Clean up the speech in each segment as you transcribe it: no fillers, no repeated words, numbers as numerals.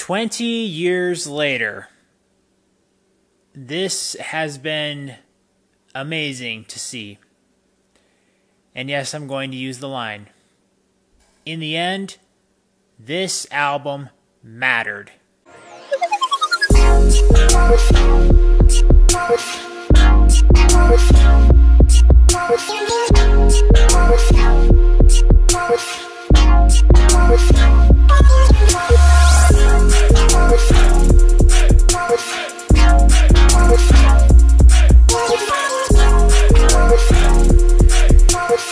20 years later, this has been amazing to see. And yes, I'm going to use the line. In the end, this album mattered.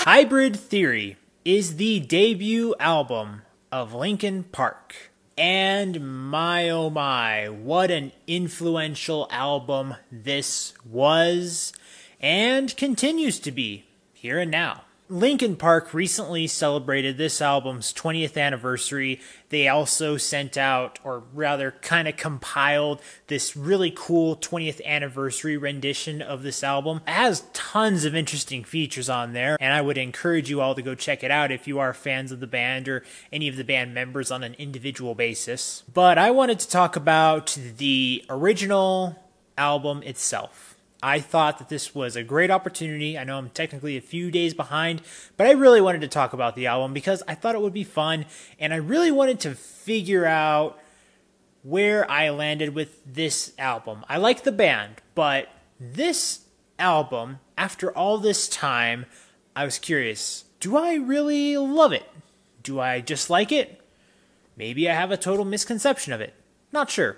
Hybrid Theory is the debut album of Linkin Park. And my oh my, what an influential album this was and continues to be here and now. Linkin Park recently celebrated this album's 20th anniversary. They also sent out, or rather kind of compiled, this really cool 20th anniversary rendition of this album. It has tons of interesting features on there, and I would encourage you all to go check it out if you are fans of the band or any of the band members on an individual basis. But I wanted to talk about the original album itself. I thought that this was a great opportunity. I know I'm technically a few days behind, but I really wanted to talk about the album because I thought it would be fun, and I really wanted to figure out where I landed with this album. I like the band, but this album, after all this time, I was curious, do I really love it? Do I just like it? Maybe I have a total misconception of it. Not sure,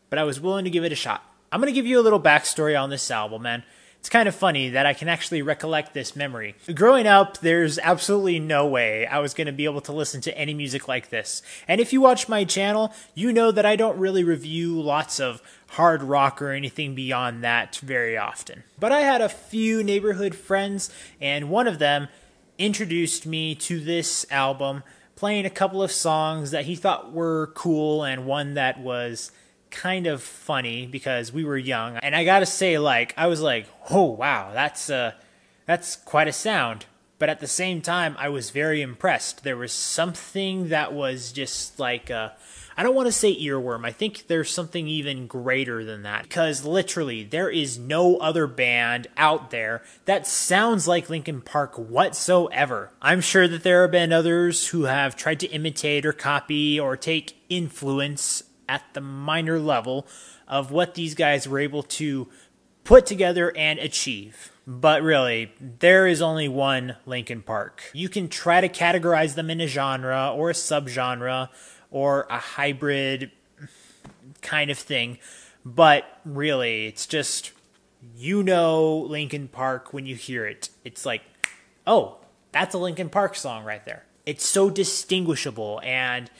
but I was willing to give it a shot. I'm going to give you a little backstory on this album, man. It's kind of funny that I can actually recollect this memory. Growing up, there's absolutely no way I was going to be able to listen to any music like this. And if you watch my channel, you know that I don't really review lots of hard rock or anything beyond that very often. But I had a few neighborhood friends, and one of them introduced me to this album, playing a couple of songs that he thought were cool and one that was kind of funny because we were young. And I gotta say, I was like, oh wow, that's quite a sound. But at the same time, I was very impressed. There was something that was just like I don't want to say earworm. I think there's something even greater than that, because literally there is no other band out there that sounds like Linkin Park whatsoever. I'm sure that there have been others who have tried to imitate or copy or take influence at the minor level of what these guys were able to put together and achieve. But really, there is only one Linkin Park. You can try to categorize them in a genre or a subgenre or a hybrid kind of thing, but really, it's just, you know Linkin Park when you hear it. It's like, oh, that's a Linkin Park song right there. It's so distinguishable, and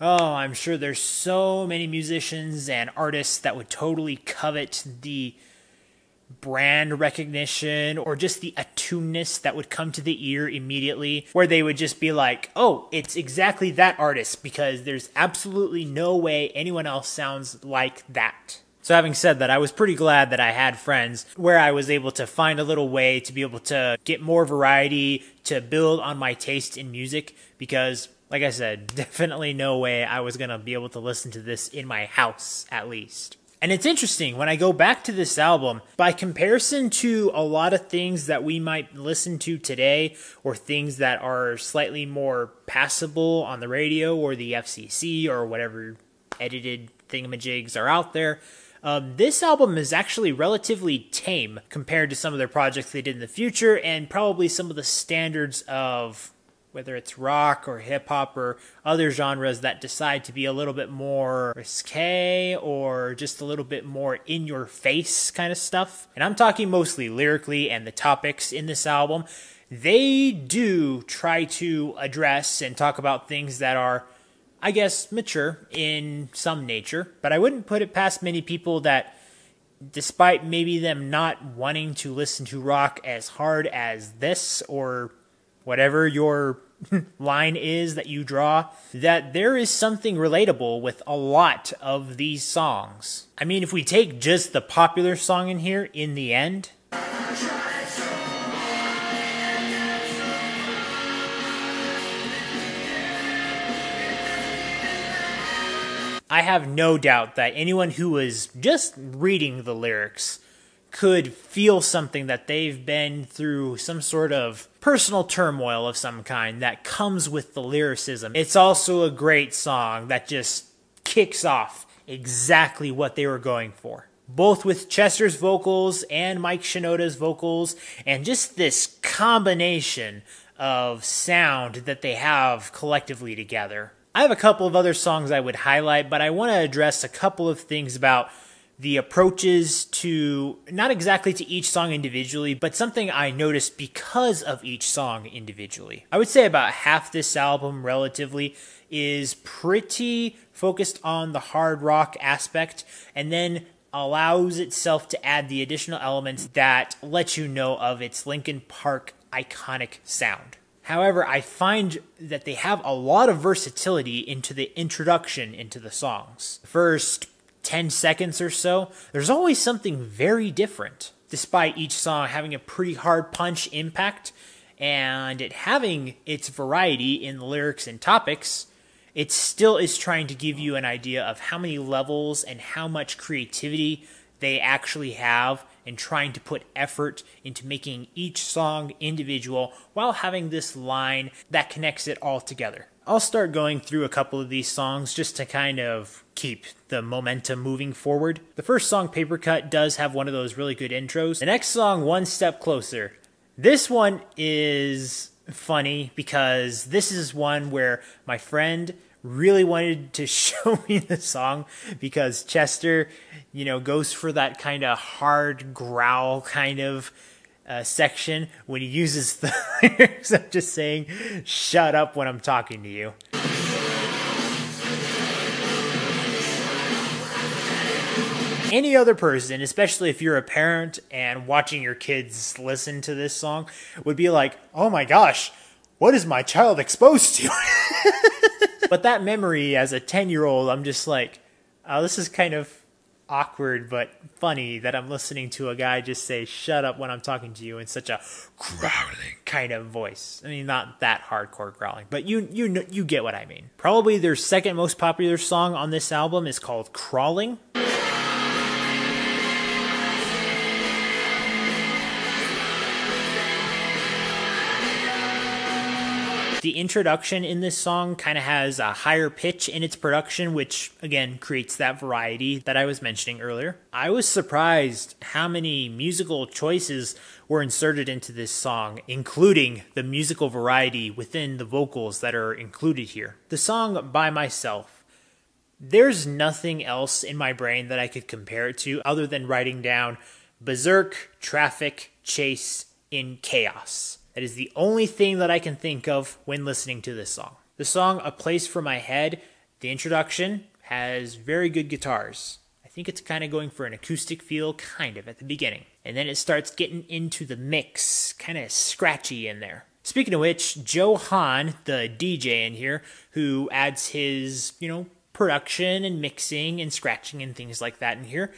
oh, I'm sure there's so many musicians and artists that would totally covet the brand recognition or just the attuneness that would come to the ear immediately, where they would just be like, oh, it's exactly that artist, because there's absolutely no way anyone else sounds like that. So having said that, I was pretty glad that I had friends where I was able to find a little way to be able to get more variety, to build on my taste in music, because like I said, definitely no way I was going to be able to listen to this in my house, at least. And it's interesting, when I go back to this album, by comparison to a lot of things that we might listen to today, or things that are slightly more passable on the radio or the FCC or whatever edited thingamajigs are out there, this album is actually relatively tame compared to some of their projects they did in the future, and probably some of the standards of whether it's rock or hip-hop or other genres that decide to be a little bit more risque or just a little bit more in-your-face kind of stuff. And I'm talking mostly lyrically and the topics in this album. They do try to address and talk about things that are, I guess, mature in some nature, but I wouldn't put it past many people that, despite maybe them not wanting to listen to rock as hard as this or whatever your line is that you draw, that there is something relatable with a lot of these songs. I mean, if we take just the popular song in here, In the End, I have no doubt that anyone who was just reading the lyrics could feel something, that they've been through some sort of personal turmoil of some kind that comes with the lyricism. It's also a great song that just kicks off exactly what they were going for. Both with Chester's vocals and Mike Shinoda's vocals, and just this combination of sound that they have collectively together. I have a couple of other songs I would highlight, but I want to address a couple of things about the approaches to, not exactly to each song individually, but something I noticed because of each song individually. I would say about half this album, relatively, is pretty focused on the hard rock aspect, and then allows itself to add the additional elements that let you know of its Linkin Park iconic sound. However, I find that they have a lot of versatility into the introduction into the songs. First 10 seconds or so, there's always something very different, despite each song having a pretty hard punch impact, and it having its variety in the lyrics and topics. It still is trying to give you an idea of how many levels and how much creativity they actually have, and trying to put effort into making each song individual while having this line that connects it all together. I'll start going through a couple of these songs just to kind of keep the momentum moving forward. The first song, Paper Cut, does have one of those really good intros. The next song, One Step Closer. This one is funny because this is one where my friend really wanted to show me the song because Chester, goes for that kind of hard growl kind of section when he uses the lyrics of just saying, "Shut up when I'm talking to you." Any other person, especially if you're a parent and watching your kids listen to this song, would be like, "Oh my gosh, what is my child exposed to?" But that memory as a 10-year-old, I'm just like, oh, this is kind of awkward but funny that I'm listening to a guy just say, "Shut up when I'm talking to you," in such a growling kind of voice. I mean, not that hardcore growling, but you get what I mean. Probably their second most popular song on this album is called Crawling. The introduction in this song kind of has a higher pitch in its production, which again creates that variety that I was mentioning earlier. I was surprised how many musical choices were inserted into this song, including the musical variety within the vocals that are included here. The song By Myself. There's nothing else in my brain that I could compare it to other than writing down berserk, traffic, chase, in chaos. That is the only thing that I can think of when listening to this song. The song A Place for My Head, the introduction, has very good guitars. I think it's kind of going for an acoustic feel, kind of, at the beginning. And then it starts getting into the mix, kind of scratchy in there. Speaking of which, Joe Hahn, the DJ in here, who adds his, production and mixing and scratching and things like that in here,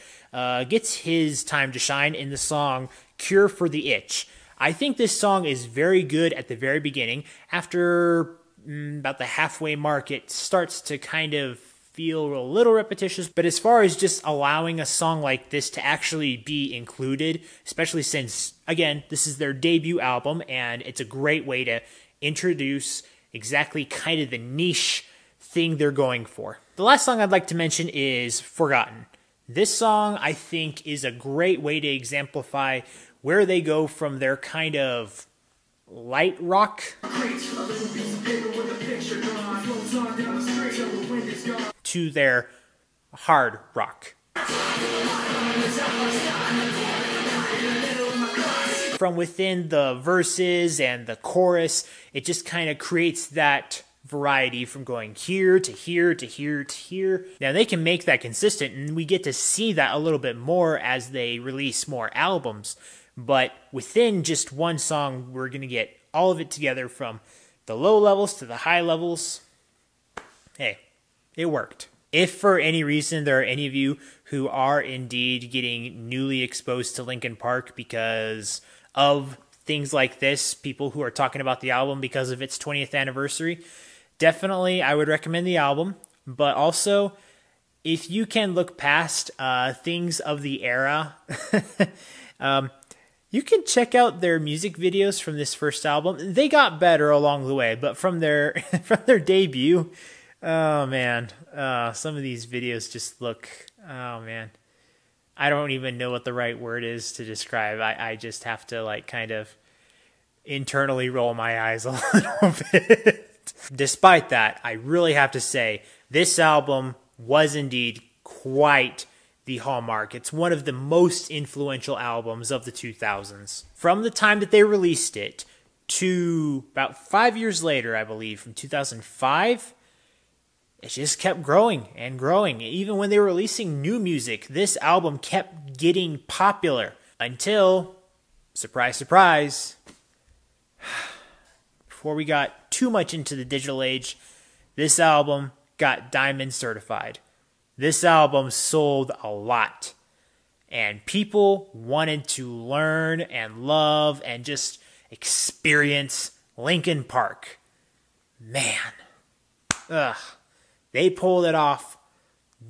gets his time to shine in the song Cure for the Itch. I think this song is very good at the very beginning. After about the halfway mark, it starts to kind of feel a little repetitious. But as far as just allowing a song like this to actually be included, especially since, again, this is their debut album, and it's a great way to introduce exactly kind of the niche thing they're going for. The last song I'd like to mention is Forgotten. This song, I think, is a great way to exemplify where they go from their kind of light rock to their hard rock. From within the verses and the chorus, it just kind of creates that variety from going here to here to here to here. Now they can make that consistent, and we get to see that a little bit more as they release more albums. But within just one song, we're going to get all of it together from the low levels to the high levels. Hey, it worked. If for any reason there are any of you who are indeed getting newly exposed to Linkin Park because of things like this, people who are talking about the album because of its 20th anniversary, definitely I would recommend the album. But also, if you can look past things of the era, you can check out their music videos from this first album. They got better along the way, but from their from their debut, oh man, some of these videos just look, oh man, I don't even know what the right word is to describe. I just have to like kind of internally roll my eyes a little bit. Despite that, I really have to say this album was indeed quite the hallmark. It's one of the most influential albums of the 2000s. From the time that they released it to about 5 years later, I believe, from 2005, it just kept growing and growing. Even when they were releasing new music, this album kept getting popular until, surprise, surprise, before we got too much into the digital age, this album got diamond certified. This album sold a lot, and people wanted to learn and love and just experience Linkin Park. Man, they pulled it off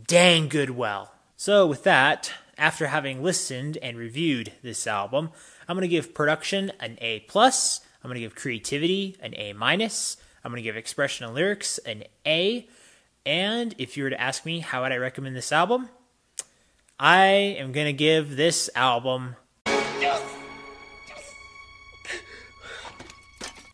dang good well. So with that, after having listened and reviewed this album, I'm going to give production an A+, I'm going to give creativity an A-, I'm going to give expression and lyrics an A, and if you were to ask me how would I recommend this album, I am going to give this album...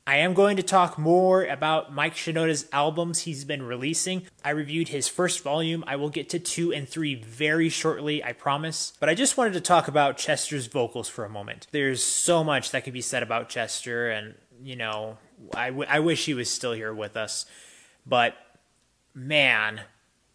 I am going to talk more about Mike Shinoda's albums he's been releasing. I reviewed his first volume. I will get to 2 and 3 very shortly, I promise. But I just wanted to talk about Chester's vocals for a moment. There's so much that could be said about Chester, and, you know, I wish he was still here with us. But man,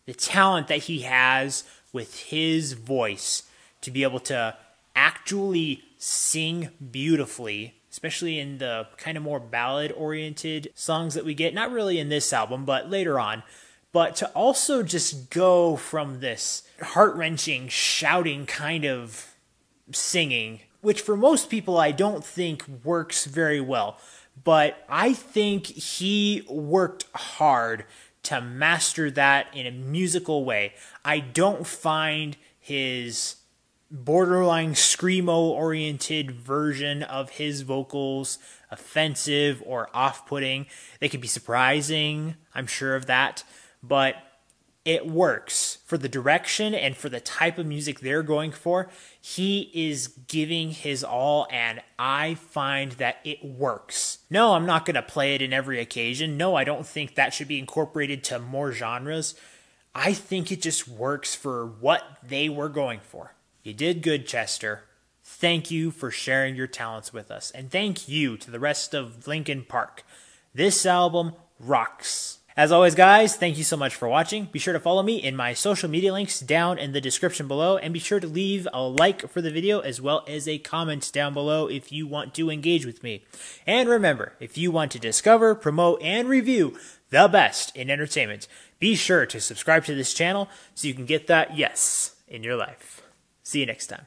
the talent that he has with his voice to be able to actually sing beautifully, especially in the kind of more ballad-oriented songs that we get, not really in this album, but later on, but to also just go from this heart-wrenching, shouting kind of singing, which for most people I don't think works very well, but I think he worked hard to master that in a musical way. I don't find his borderline screamo-oriented version of his vocals offensive or off-putting. They can be surprising, I'm sure of that, but it works for the direction and for the type of music they're going for. He is giving his all, and I find that it works. No, I'm not going to play it in every occasion. No, I don't think that should be incorporated to more genres. I think it just works for what they were going for. You did good, Chester. Thank you for sharing your talents with us, and thank you to the rest of Linkin Park. This album rocks. As always, guys, thank you so much for watching. Be sure to follow me in my social media links down in the description below, and be sure to leave a like for the video as well as a comment down below if you want to engage with me. And remember, if you want to discover, promote, and review the best in entertainment, be sure to subscribe to this channel so you can get that yes in your life. See you next time.